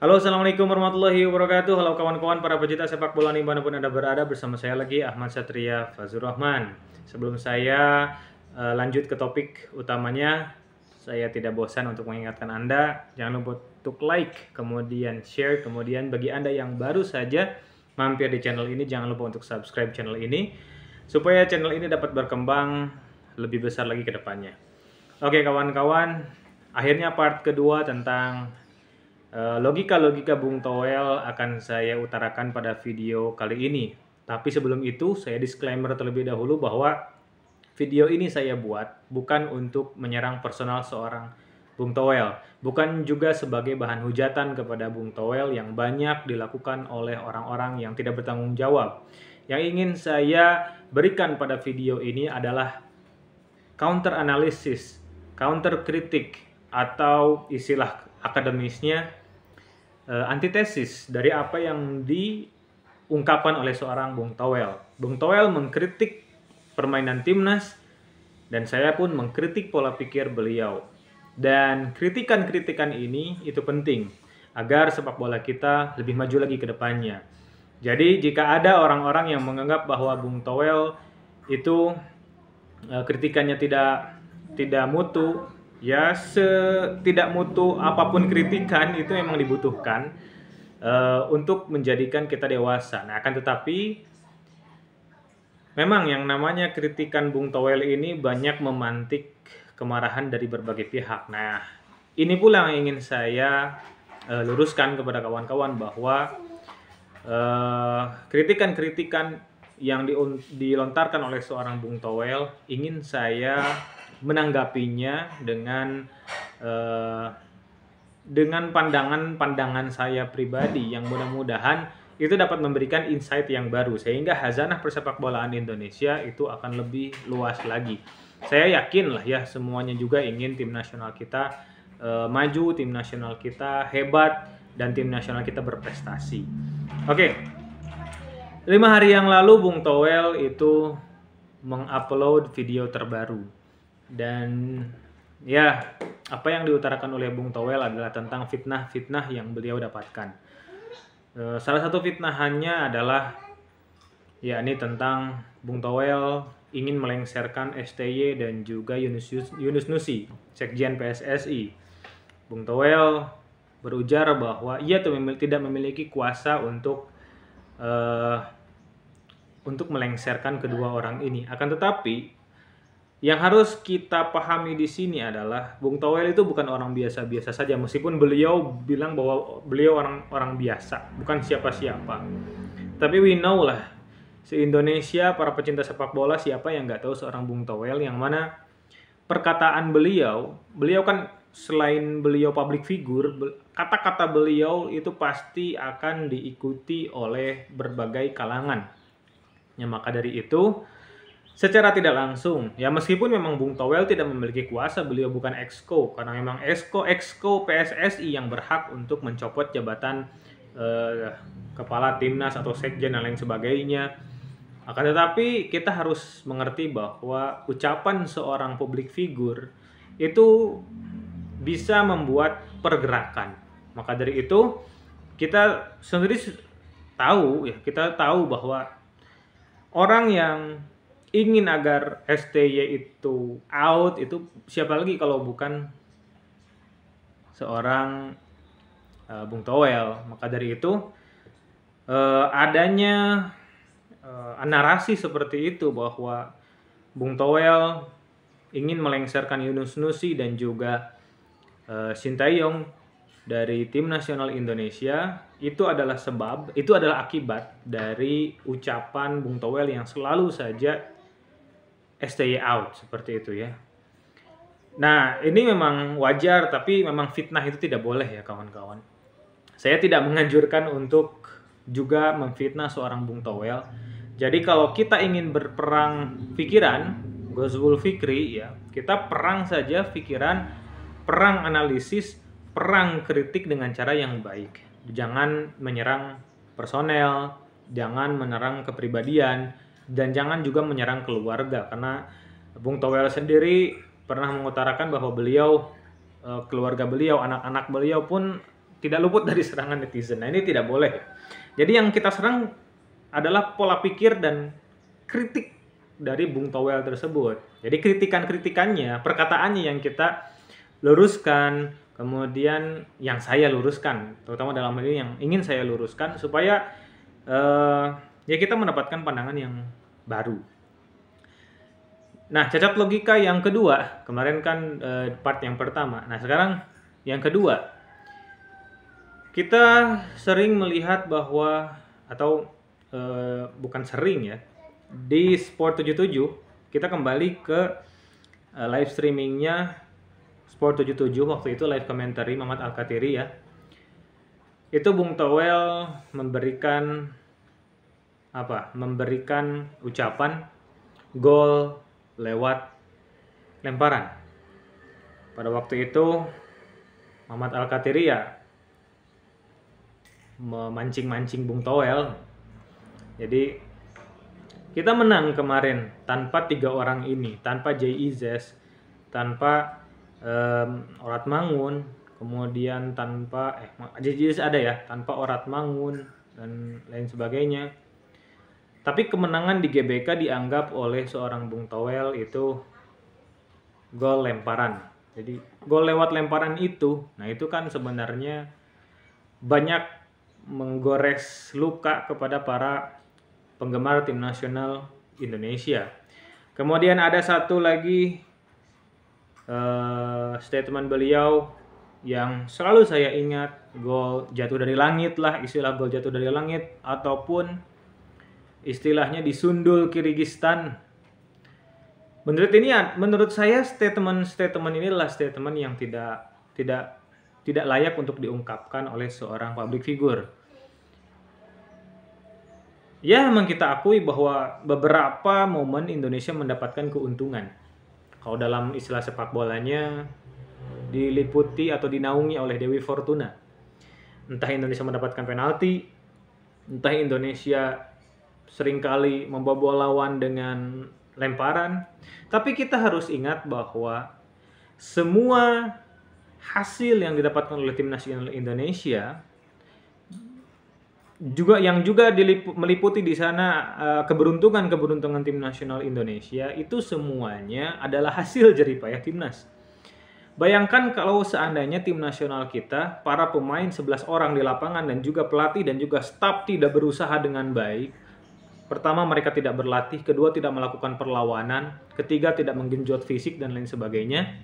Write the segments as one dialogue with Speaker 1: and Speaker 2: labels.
Speaker 1: Halo, assalamualaikum warahmatullahi wabarakatuh. Halo kawan-kawan para pecinta sepak bola dimanapun anda berada, bersama saya lagi Ahmad Satria Fazur Rahman. Sebelum saya lanjut ke topik utamanya, saya tidak bosan untuk mengingatkan anda, jangan lupa untuk like, kemudian share, kemudian bagi anda yang baru saja mampir di channel ini, jangan lupa untuk subscribe channel ini supaya channel ini dapat berkembang lebih besar lagi ke depannya. Oke kawan-kawan, akhirnya part kedua tentang logika-logika Bung Toel akan saya utarakan pada video kali ini. Tapi sebelum itu, saya disclaimer terlebih dahulu bahwa video ini saya buat bukan untuk menyerang personal seorang Bung Toel. Bukan juga sebagai bahan hujatan kepada Bung Toel yang banyak dilakukan oleh orang-orang yang tidak bertanggung jawab. Yang ingin saya berikan pada video ini adalah counter analysis, counter kritik, atau istilah akademisnya antitesis dari apa yang diungkapkan oleh seorang Bung Toel. Bung Toel mengkritik permainan timnas dan saya pun mengkritik pola pikir beliau. Dan kritikan-kritikan ini itu penting agar sepak bola kita lebih maju lagi ke depannya. Jadi jika ada orang-orang yang menganggap bahwa Bung Toel itu kritikannya tidak mutu, ya setidak mutu apapun kritikan itu memang dibutuhkan untuk menjadikan kita dewasa. Nah, akan tetapi memang yang namanya kritikan Bung Toel ini banyak memantik kemarahan dari berbagai pihak. Nah, ini pula yang ingin saya luruskan kepada kawan-kawan bahwa kritikan-kritikan yang dilontarkan oleh seorang Bung Toel ingin saya menanggapinya dengan pandangan saya pribadi yang mudah-mudahan itu dapat memberikan insight yang baru sehingga hazanah persepak bolaan Indonesia itu akan lebih luas lagi. Saya yakin lah ya semuanya juga ingin tim nasional kita maju, tim nasional kita hebat, dan tim nasional kita berprestasi. Oke. 5 hari yang lalu Bung Toel itu mengupload video terbaru. Dan ya, apa yang diutarakan oleh Bung Toel adalah tentang fitnah-fitnah yang beliau dapatkan. Salah satu fitnahannya adalah yakni tentang Bung Toel ingin melengsarkan STY dan juga Yunus Nusi, Sekjen PSSI. Bung Toel berujar bahwa ia tidak memiliki kuasa untuk melengsarkan kedua orang ini. Akan tetapi yang harus kita pahami di sini adalah Bung Toel itu bukan orang biasa-biasa saja, meskipun beliau bilang bahwa beliau orang biasa, bukan siapa-siapa. Tapi we know lah, se-Indonesia para pecinta sepak bola siapa yang nggak tahu seorang Bung Toel, yang mana perkataan beliau kan selain beliau public figure, kata-kata beliau itu pasti akan diikuti oleh berbagai kalangan. Ya, maka dari itu secara tidak langsung, ya meskipun memang Bung Toel tidak memiliki kuasa, beliau bukan exco, karena memang exco PSSI yang berhak untuk mencopot jabatan kepala timnas atau sekjen dan lain sebagainya. Akan tetapi kita harus mengerti bahwa ucapan seorang public figure itu bisa membuat pergerakan. Maka dari itu kita sendiri tahu bahwa orang yang ingin agar STY itu out itu siapa lagi kalau bukan seorang Bung Toel. Maka dari itu adanya narasi seperti itu bahwa Bung Toel ingin melengsarkan Yunus Nusi dan juga Sintayong dari tim nasional Indonesia, itu adalah akibat dari ucapan Bung Toel yang selalu saja STY out seperti itu ya. Nah, ini memang wajar, tapi memang fitnah itu tidak boleh ya kawan-kawan. Saya tidak menganjurkan untuk juga memfitnah seorang Bung Toel. Jadi kalau kita ingin berperang pikiran, Ghazwul Fikri ya, kita perang saja pikiran, perang analisis, perang kritik dengan cara yang baik. Jangan menyerang personel, jangan menyerang kepribadian, dan jangan juga menyerang keluarga, karena Bung Toel sendiri pernah mengutarakan bahwa beliau, keluarga beliau, anak-anak beliau pun tidak luput dari serangan netizen. Nah, ini tidak boleh. Jadi yang kita serang adalah pola pikir dan kritik dari Bung Toel tersebut. Jadi kritikannya, perkataannya yang kita luruskan, kemudian yang saya luruskan, terutama dalam hal ini yang ingin saya luruskan supaya ya kita mendapatkan pandangan yang baru. Nah, cacat logika yang kedua, kemarin kan part yang pertama. Nah, sekarang yang kedua, kita sering melihat bahwa, atau bukan sering ya, di Sport 77 kita kembali ke live streamingnya Sport 77, waktu itu live commentary Muhammad Al-Kathiri ya. Itu Bung Toel memberikan ucapan gol lewat lemparan. Pada waktu itu Muhammad Al-Kathiri ya memancing-mancing Bung Toel. Jadi kita menang kemarin tanpa 3 orang ini, tanpa Jay Izzes, tanpa Orat Mangun, kemudian tanpa Jay Izzes ada ya, tanpa Orat Mangun dan lain sebagainya. Tapi kemenangan di GBK dianggap oleh seorang Bung Toel itu gol lemparan. Jadi gol lewat lemparan itu, nah itu kan sebenarnya banyak menggores luka kepada para penggemar tim nasional Indonesia. Kemudian ada satu lagi statement beliau yang selalu saya ingat, gol jatuh dari langit lah, istilah gol jatuh dari langit, ataupun istilahnya disundul Kyrgyzstan. Menurut saya statement ini adalah statement yang tidak layak untuk diungkapkan oleh seorang public figure. Ya, memang kita akui bahwa beberapa momen Indonesia mendapatkan keuntungan. Kalau dalam istilah sepak bolanya diliputi atau dinaungi oleh Dewi Fortuna. Entah Indonesia mendapatkan penalti, entah Indonesia seringkali membobol lawan dengan lemparan. Tapi kita harus ingat bahwa semua hasil yang didapatkan oleh tim nasional Indonesia juga meliputi di sana keberuntungan tim nasional Indonesia, itu semuanya adalah hasil jerih payah timnas. Bayangkan kalau seandainya tim nasional kita, para pemain 11 orang di lapangan dan juga pelatih dan juga staf tidak berusaha dengan baik. Pertama, mereka tidak berlatih, kedua tidak melakukan perlawanan, ketiga tidak menggenjot fisik dan lain sebagainya.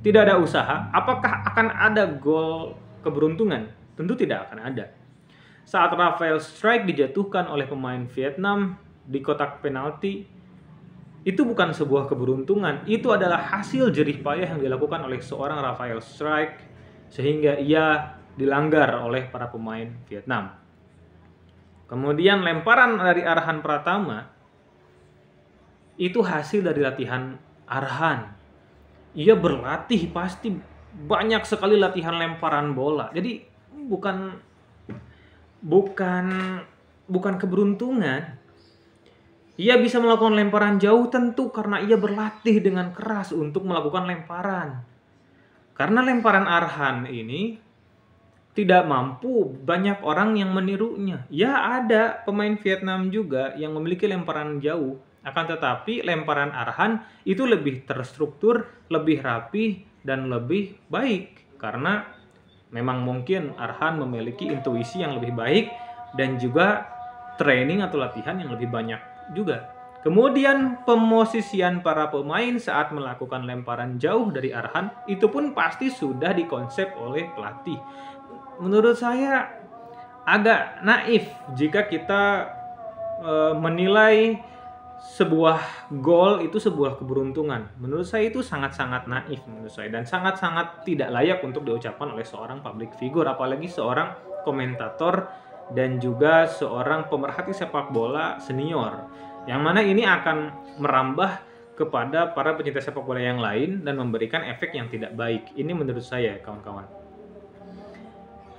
Speaker 1: Tidak ada usaha, apakah akan ada gol keberuntungan? Tentu tidak akan ada. Saat Rafael Strike dijatuhkan oleh pemain Vietnam di kotak penalti, itu bukan sebuah keberuntungan, itu adalah hasil jerih payah yang dilakukan oleh seorang Rafael Strike sehingga ia dilanggar oleh para pemain Vietnam. Kemudian lemparan dari Arhan Pratama itu hasil dari latihan Arhan. Ia berlatih pasti banyak sekali latihan lemparan bola. Jadi bukan keberuntungan. Ia bisa melakukan lemparan jauh tentu karena ia berlatih dengan keras untuk melakukan lemparan. Karena lemparan Arhan ini tidak mampu banyak orang yang menirunya. Ya, ada pemain Vietnam juga yang memiliki lemparan jauh. Akan tetapi lemparan Arhan itu lebih terstruktur, lebih rapi, dan lebih baik. Karena memang mungkin Arhan memiliki intuisi yang lebih baik dan juga training atau latihan yang lebih banyak juga. Kemudian pemosisian para pemain saat melakukan lemparan jauh dari Arhan itu pun pasti sudah dikonsep oleh pelatih. Menurut saya agak naif jika kita menilai sebuah gol itu sebuah keberuntungan. Menurut saya itu sangat-sangat naif menurut saya, dan sangat-sangat tidak layak untuk diucapkan oleh seorang public figure, apalagi seorang komentator dan juga seorang pemerhati sepak bola senior, yang mana ini akan merambah kepada para pecinta sepak bola yang lain dan memberikan efek yang tidak baik. Ini menurut saya, kawan-kawan.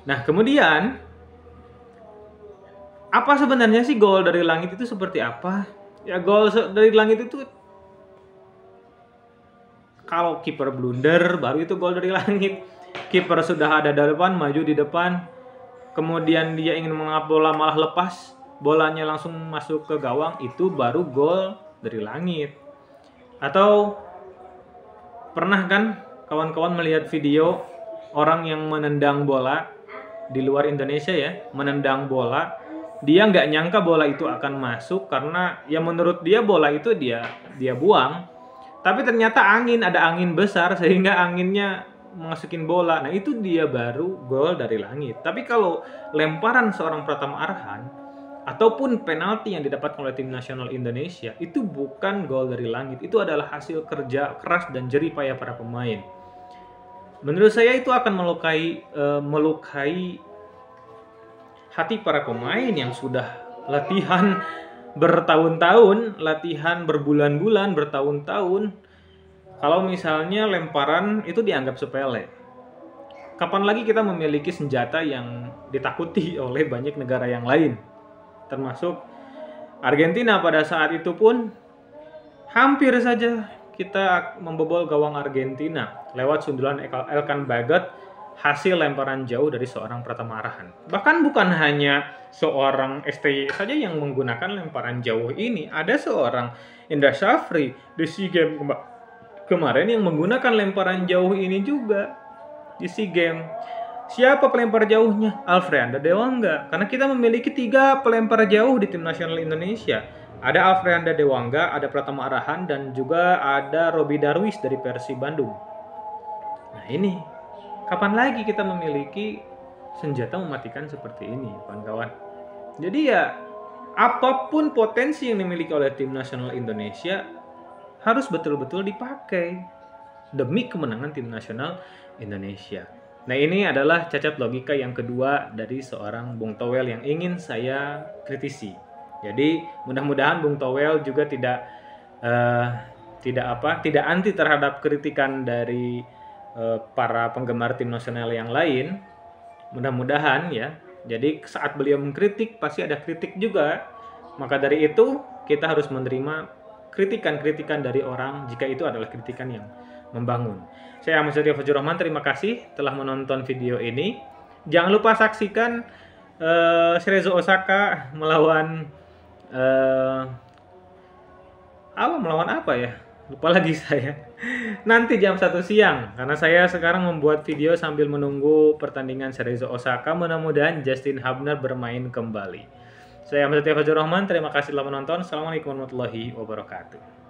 Speaker 1: Nah, kemudian apa sebenarnya sih gol dari langit itu seperti apa? Ya, gol dari langit itu kalau kiper blunder baru itu gol dari langit. kiper sudah ada di depan, maju di depan, kemudian dia ingin mengangkat bola malah lepas, bolanya langsung masuk ke gawang, itu baru gol dari langit. Atau pernah kan kawan-kawan melihat video orang yang menendang bola di luar Indonesia ya, menendang bola, dia nggak nyangka bola itu akan masuk karena ya menurut dia bola itu dia buang, tapi ternyata ada angin besar sehingga anginnya masukin bola. Nah itu dia baru gol dari langit. Tapi kalau lemparan seorang Pratama Arhan ataupun penalti yang didapatkan oleh tim nasional Indonesia, itu bukan gol dari langit, itu adalah hasil kerja keras dan jerih payah para pemain. Menurut saya itu akan melukai hati para pemain yang sudah latihan bertahun-tahun, latihan berbulan-bulan, bertahun-tahun. Kalau misalnya lemparan itu dianggap sepele, kapan lagi kita memiliki senjata yang ditakuti oleh banyak negara yang lain, termasuk Argentina. Pada saat itu pun hampir saja kita membobol gawang Argentina lewat sundulan Elkan Baggett, hasil lemparan jauh dari seorang Pratama Arhan. Bahkan bukan hanya seorang STY saja yang menggunakan lemparan jauh ini, ada seorang Indra Syafri di SEA Games kemarin yang menggunakan lemparan jauh ini juga di SEA Games. Siapa pelempar jauhnya? Alfreanda Dewangga. Karena kita memiliki 3 pelempar jauh di tim nasional Indonesia. Ada Alfreanda Dewangga, ada Pratama Arhan, dan juga ada Roby Darwis dari Persib Bandung. Nah ini, kapan lagi kita memiliki senjata mematikan seperti ini, kawan-kawan? Jadi ya, apapun potensi yang dimiliki oleh tim nasional Indonesia harus betul-betul dipakai demi kemenangan tim nasional Indonesia. Nah ini adalah cacat logika yang kedua dari seorang Bung Towel yang ingin saya kritisi. Jadi mudah-mudahan Bung Towel juga tidak anti terhadap kritikan dari para penggemar tim nasional yang lain. Mudah-mudahan ya. Jadi saat beliau mengkritik pasti ada kritik juga. Maka dari itu kita harus menerima kritikan-kritikan dari orang jika itu adalah kritikan yang membangun. Saya Ahmad Satria Fazur Rahman, terima kasih telah menonton video ini. Jangan lupa saksikan Cerezo Osaka melawan apa ya? Lupa lagi saya. Nanti jam 1 siang, karena saya sekarang membuat video sambil menunggu pertandingan Cerezo Osaka. Mudah-mudahan Justin Hubner bermain kembali. Saya Ahmad Satria Fazur Rahman, terima kasih telah menonton. Assalamualaikum warahmatullahi wabarakatuh.